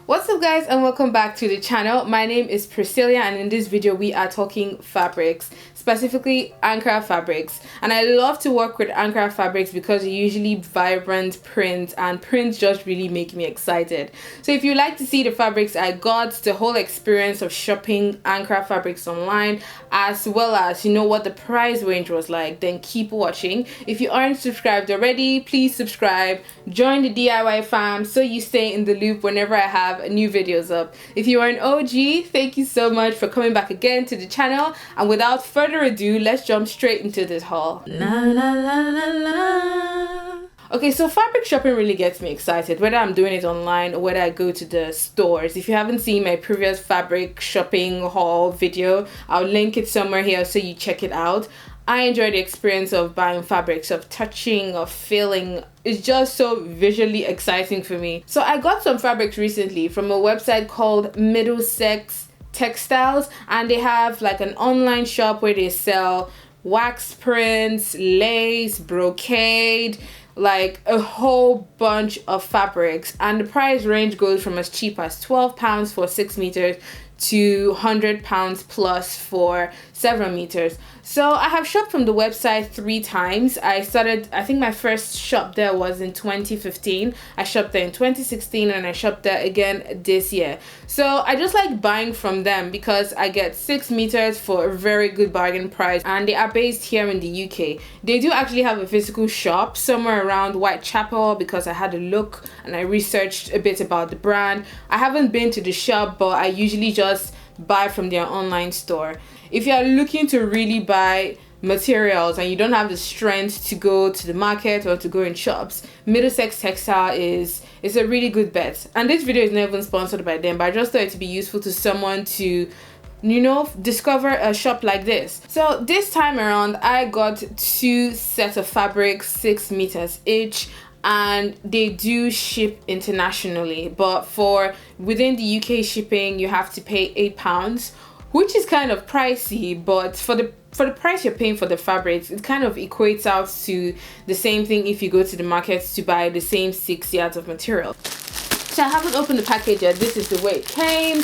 What's up guys, and welcome back to the channel. My name is Priscilla, and in this video we are talking fabrics, specifically Ankara fabrics. And I love to work with Ankara fabrics because they're usually vibrant prints, and prints just really make me excited. So if you like to see the fabrics I got, the whole experience of shopping Ankara fabrics online, as well as what the price range was like, then keep watching. If you aren't subscribed already, please subscribe, join the DIY fam so you stay in the loop whenever I have new videos up. If you are an OG, thank you so much for coming back again to the channel, and without further ado, let's jump straight into this haul. La, la, la, la, la. Okay, so fabric shopping really gets me excited, whether I'm doing it online or whether I go to the stores. If you haven't seen my previous fabric shopping haul video, I'll link it somewhere here so you check it out. I enjoy the experience of buying fabrics, of touching, of feeling. It's just so visually exciting for me. So I got some fabrics recently from a website called Middlesex Textiles, and they have like an online shop where they sell wax prints, lace, brocade, like a whole bunch of fabrics, and the price range goes from as cheap as £12 for 6 meters to £100 plus for several meters. So I have shopped from the website 3 times. I think my first shop there was in 2015. I shopped there in 2016, and I shopped there again this year. So I just like buying from them because I get 6 meters for a very good bargain price, and they are based here in the UK. They do actually have a physical shop somewhere around Whitechapel because I had a look and I researched a bit about the brand. I haven't been to the shop, but I usually just buy from their online store. If you are looking to really buy materials and you don't have the strength to go to the market or to go in shops, Middlesex Textile is a really good bet. And this video is not even sponsored by them, but I just thought it to be useful to someone to discover a shop like this. So this time around I got 2 sets of fabrics, 6 meters each, and they do ship internationally, but for within the UK shipping you have to pay £8, which is kind of pricey, but for the price you're paying for the fabrics, it kind of equates out to the same thing if you go to the market to buy the same 6 yards of material. So I haven't opened the package yet. This is the way it came,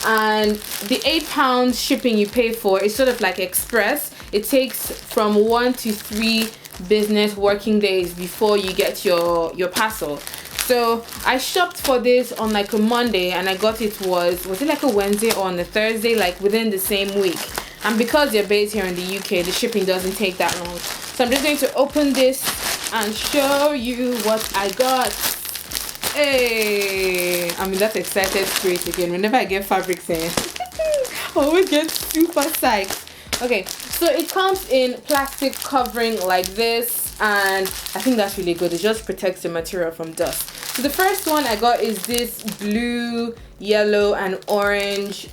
and the £8 shipping you pay for is sort of like express. It takes from 1 to 3 business working days before you get your parcel. So I shopped for this on like a Monday, and I got it was it like a Wednesday or on a Thursday, like within the same week. And because they're based here in the UK, the shipping doesn't take that long. So I'm just going to open this and show you what I got. Hey, I'm in that excited spirit again. Whenever I get fabrics in, I always get super psyched. Okay, so it comes in plastic covering like this, and I think that's really good. It just protects the material from dust. So the first one I got is this blue, yellow, and orange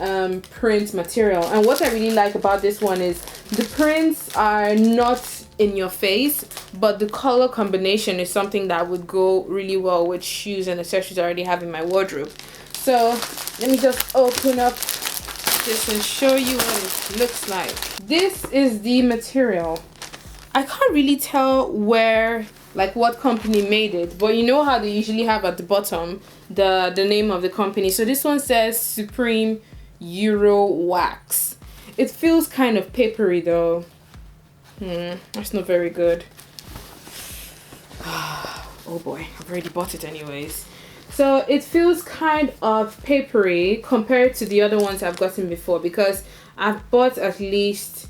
print material. And what I really like about this one is the prints are not in your face, but the color combination is something that would go really well with shoes and accessories I already have in my wardrobe. So let me just open up this and show you what it looks like. This is the material. I can't really tell what company made it, but you know how they usually have at the bottom the name of the company. So this one says Supreme Euro Wax. It feels kind of papery though. That's not very good. Oh boy, I've already bought it anyways. So it feels kind of papery compared to the other ones I've gotten before, because I've bought at least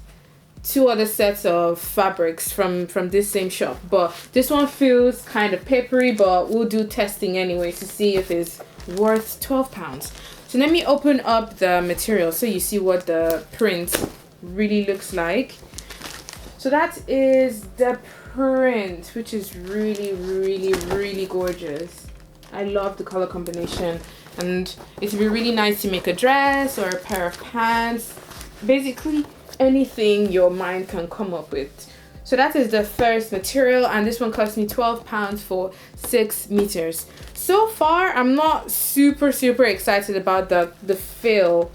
2 other sets of fabrics from this same shop, but this one feels kind of papery, but we'll do testing anyway to see if it's worth £12. So let me open up the material so you see what the print really looks like. So that is the print, which is really, really, really gorgeous. I love the color combination, and it would be really nice to make a dress or a pair of pants, basically anything your mind can come up with. So that is the first material, and this one cost me £12 for 6 meters. So far I'm not super excited about the feel.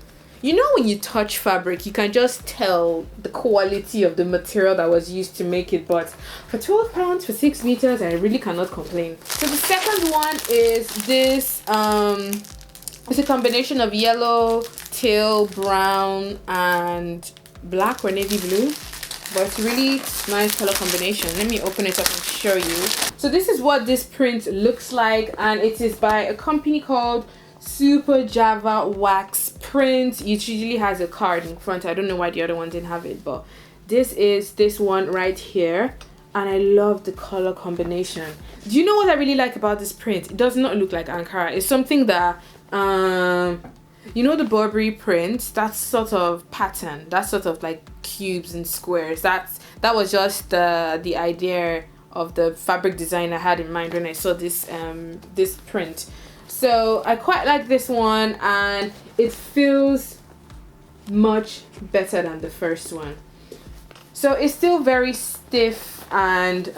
When you touch fabric, you can just tell the quality of the material that was used to make it, but for £12 for 6 meters, I really cannot complain. So the second one is this It's a combination of yellow, teal, brown, and black or navy blue. But it's really nice color combination. Let me open it up and show you. So this is what this print looks like, and it is by a company called Super Java Wax Print. It usually has a card in front. I don't know why the other one didn't have it, but this is this one right here, and I love the color combination. Do you know what I really like about this print? It does not look like Ankara. It's something that you know, the Burberry print, that sort of pattern, that sort of like cubes and squares, that was just the idea of the fabric design I had in mind when I saw this this print. So I quite like this one, and it feels much better than the first one. So it's still very stiff and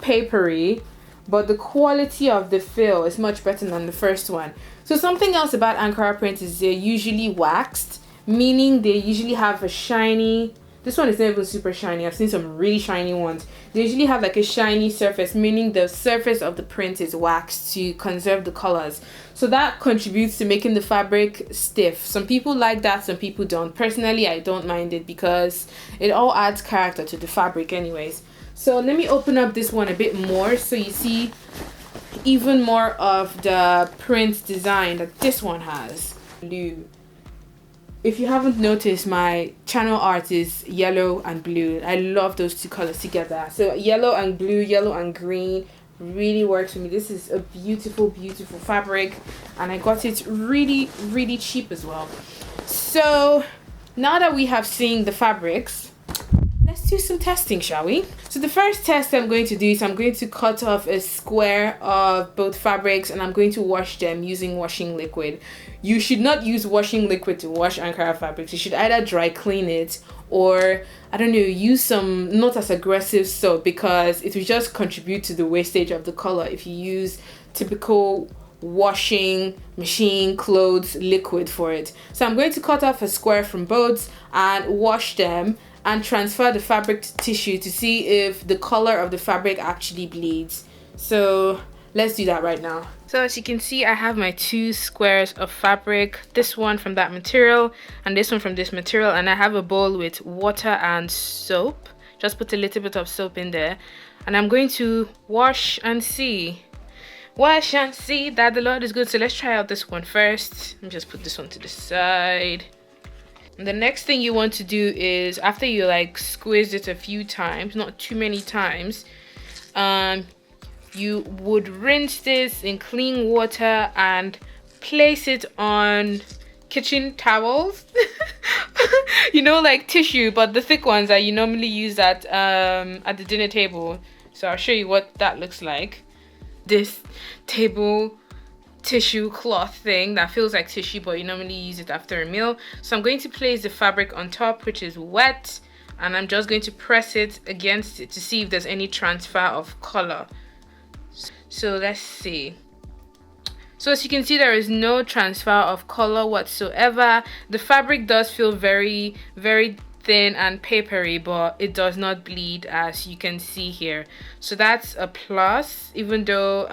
papery, but the quality of the feel is much better than the first one. So something else about Ankara print is they're usually waxed, meaning they usually have a shiny, this one is not even super shiny, I've seen some really shiny ones. They usually have like a shiny surface, meaning the surface of the print is waxed to conserve the colors. So that contributes to making the fabric stiff. Some people like that, some people don't. Personally, I don't mind it because it all adds character to the fabric anyways. So let me open up this one a bit more so you see even more of the print design that this one has. Blue. If you haven't noticed, my channel art is yellow and blue. I love those two colors together. So yellow and blue, yellow and green really works for me. This is a beautiful, beautiful fabric, and I got it really, really cheap as well. So now that we have seen the fabrics, let's do some testing, shall we? So the first test I'm going to do is I'm going to cut off a square of both fabrics, and I'm going to wash them using washing liquid. You should not use washing liquid to wash Ankara fabrics. You should either dry clean it or, I don't know, use some not as aggressive soap, because it will just contribute to the wastage of the color if you use typical washing machine clothes liquid for it. So I'm going to cut off a square from both and wash them and transfer the fabric to tissue to see if the color of the fabric actually bleeds. So let's do that right now. So as you can see, I have my two squares of fabric, this one from that material and this one from this material, and I have a bowl with water and soap. Just put a little bit of soap in there, and I'm going to wash and see. Wash and see that the Lord is good. So let's try out this one first. Let me just put this one to the side. And the next thing you want to do is, after you like squeeze it a few times, not too many times, you would rinse this in clean water and place it on kitchen towels. You know, like tissue, but the thick ones that you normally use at the dinner table. So I'll show you what that looks like. This table tissue cloth thing that feels like tissue, but you normally use it after a meal. So I'm going to place the fabric on top, which is wet, and I'm just going to press it against it to see if there's any transfer of color. So let's see. So as you can see, there is no transfer of color whatsoever. The fabric does feel very, very thin and papery, but it does not bleed, as you can see here. So that's a plus, even though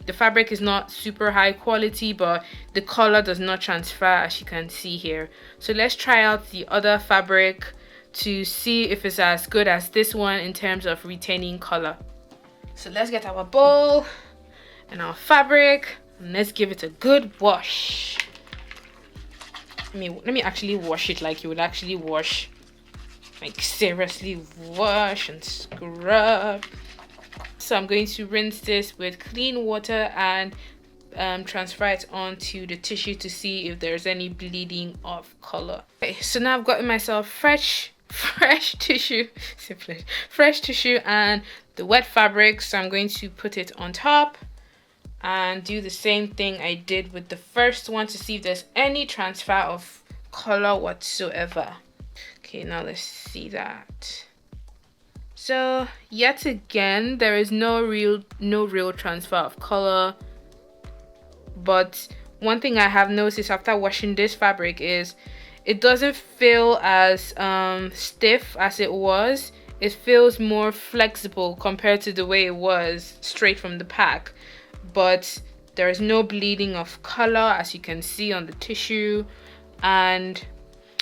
the fabric is not super high quality, but the color does not transfer, as you can see here. So let's try out the other fabric to see if it's as good as this one in terms of retaining color. So let's get our bowl and our fabric, and let's give it a good wash. Let me actually wash it like you would actually wash, like seriously wash and scrub. So I'm going to rinse this with clean water and transfer it onto the tissue to see if there's any bleeding of color. Okay, so now I've gotten myself fresh tissue, fresh tissue and the wet fabric. So I'm going to put it on top and do the same thing I did with the first one to see if there's any transfer of color whatsoever. Okay, now let's see that. So yet again, there is no real transfer of color. But one thing I have noticed after washing this fabric is it doesn't feel as stiff as it was. It feels more flexible compared to the way it was straight from the pack. But There is no bleeding of color, as you can see on the tissue, and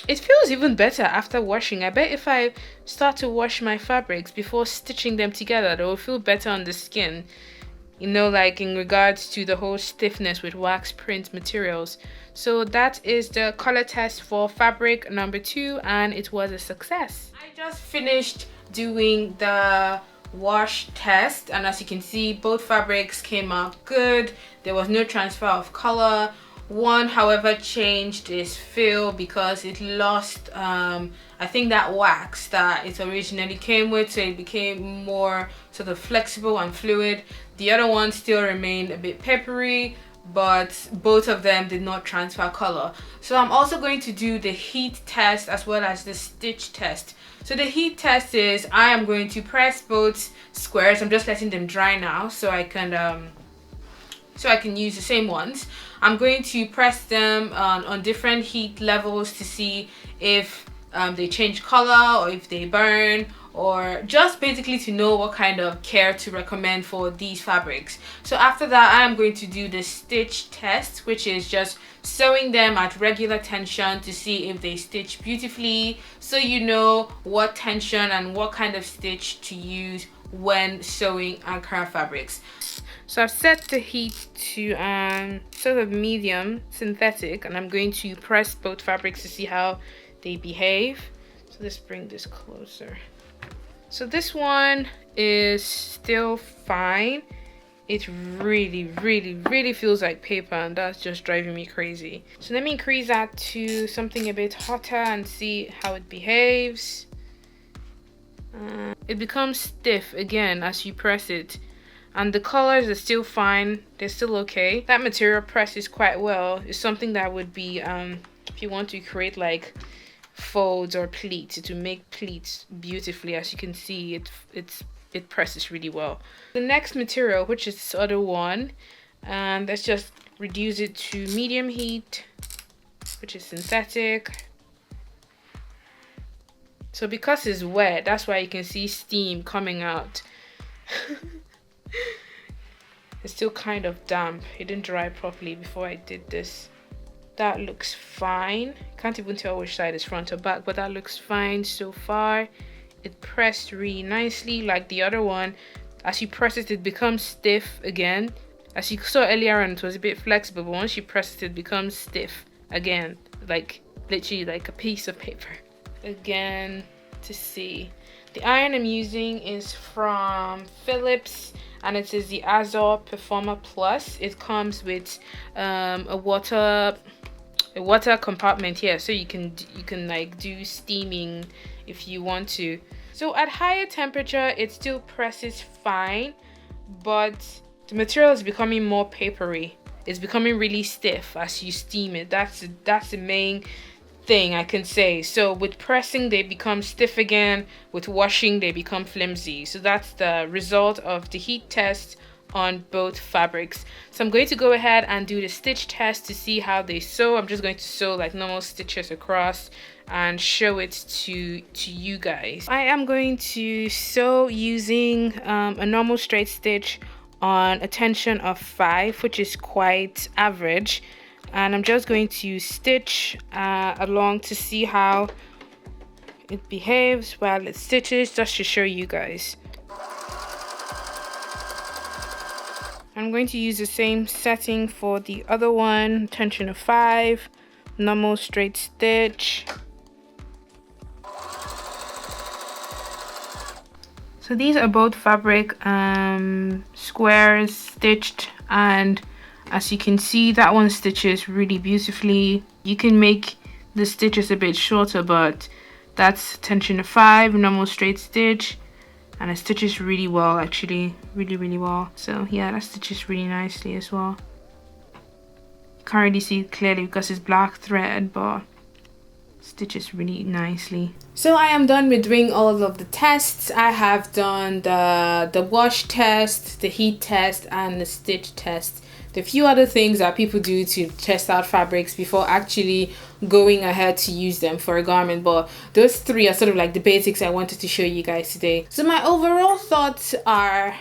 it feels even better after washing. I bet if I start to wash my fabrics before stitching them together, they will feel better on the skin. You know, like in regards to the whole stiffness with wax print materials. So that is the color test for fabric number 2, and it was a success. I just finished doing the wash test, and as you can see, both fabrics came out good. There was no transfer of color. One, however, changed its feel because it lost I think that wax that it originally came with, so it became more sort of flexible and fluid. The other one still remained a bit peppery, but both of them did not transfer color. So I'm also going to do the heat test as well as the stitch test. So the heat test is I am going to press both squares. I'm just letting them dry now so I can use the same ones. I'm going to press them on different heat levels to see if they change color or if they burn, or just basically to know what kind of care to recommend for these fabrics. So after that, I am going to do the stitch test, which is just sewing them at regular tension to see if they stitch beautifully, so you know what tension and what kind of stitch to use when sewing Ankara fabrics. So I've set the heat to sort of medium synthetic, and I'm going to press both fabrics to see how they behave. So let's bring this closer. So this one is still fine. It really feels like paper, and that's just driving me crazy. So let me increase that to something a bit hotter and see how it behaves. It becomes stiff again as you press it, and the colors are still fine. They're still okay. That material presses quite well. It's something that would be if you want to create like folds or pleats, to make pleats beautifully. As you can see, it presses really well. The next material, which is this other one, and let's just reduce it to medium heat, which is synthetic. So because it's wet, that's why you can see steam coming out. It's still kind of damp. It didn't dry properly before I did this. That looks fine. Can't even tell which side is front or back, but that looks fine so far. It pressed really nicely like the other one. As you press it, it becomes stiff again. As you saw earlier on, it was a bit flexible, but once you press it, it becomes stiff again, like literally like a piece of paper. Again, to see. The iron I'm using is from Philips, and it is the Asoebi Performer Plus. It comes with a water compartment here, so you can like do steaming if you want to. So at higher temperature, it still presses fine, but the material is becoming more papery. It's becoming really stiff as you steam it. That's the main thing I can say. So with pressing, they become stiff again. With washing, they become flimsy. So that's the result of the heat test on both fabrics. So I'm going to go ahead and do the stitch test to see how they sew. I'm just going to sew like normal stitches across and show it to you guys. I am going to sew using a normal straight stitch on a tension of 5, which is quite average, and I'm just going to stitch along to see how it behaves while it stitches, just to show you guys. I'm going to use the same setting for the other one, tension of 5, normal straight stitch. So these are both fabric squares stitched, and as you can see, that one stitches really beautifully. You can make the stitches a bit shorter, but that's tension of 5, normal straight stitch, and it stitches really well, actually, really well. So yeah, that stitches really nicely as well. You can't really see it clearly because it's black thread, but stitches really nicely. So I am done with doing all of the tests. I have done the wash test, the heat test, and the stitch test. the few other things that people do to test out fabrics before actually going ahead to use them for a garment. But those three are sort of like the basics I wanted to show you guys today. So my overall thoughts are,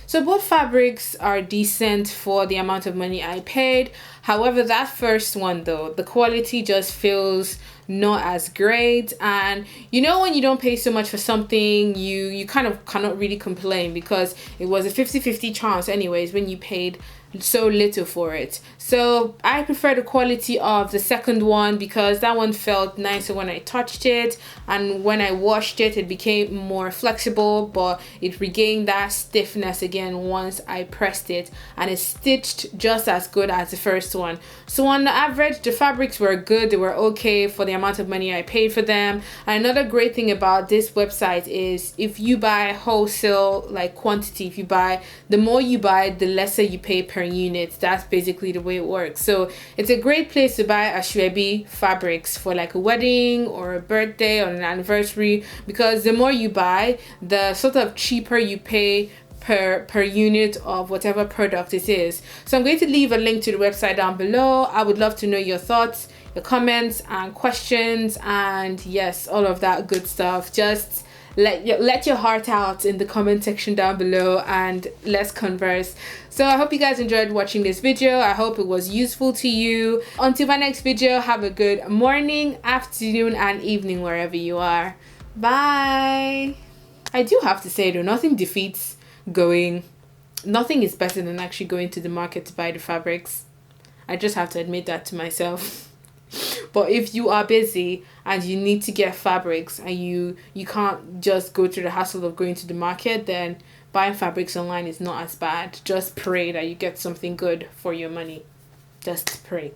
so both fabrics are decent for the amount of money I paid. However, that first one though, the quality just feels not as great. And you know, when you don't pay so much for something, you kind of cannot really complain, because it was a 50-50 chance anyways when you paid so little for it. So I prefer the quality of the second one, because that one felt nicer when I touched it, and when I washed it, it became more flexible, but it regained that stiffness again once I pressed it, and it stitched just as good as the first one. So on the average, the fabrics were good, they were okay for the amount of money I paid for them. And another great thing about this website is if you buy wholesale, like quantity, if you buy, the more you buy, the lesser you pay per unit. That's basically the way it works. So it's a great place to buy Asoebi fabrics for like a wedding or a birthday or an anniversary, because the more you buy, the sort of cheaper you pay per unit of whatever product it is. So I'm going to leave a link to the website down below. I would love to know your thoughts, your comments and questions, and yes, all of that good stuff. Just let your heart out in the comment section down below and let's converse. So I hope you guys enjoyed watching this video. I hope it was useful to you. Until my next video, have a good morning, afternoon and evening wherever you are. Bye. I do have to say though, nothing is better than actually going to the market to buy the fabrics. I just have to admit that to myself. But if you are busy and you need to get fabrics and you can't just go through the hassle of going to the market, then buying fabrics online is not as bad. Just pray that you get something good for your money. Just pray.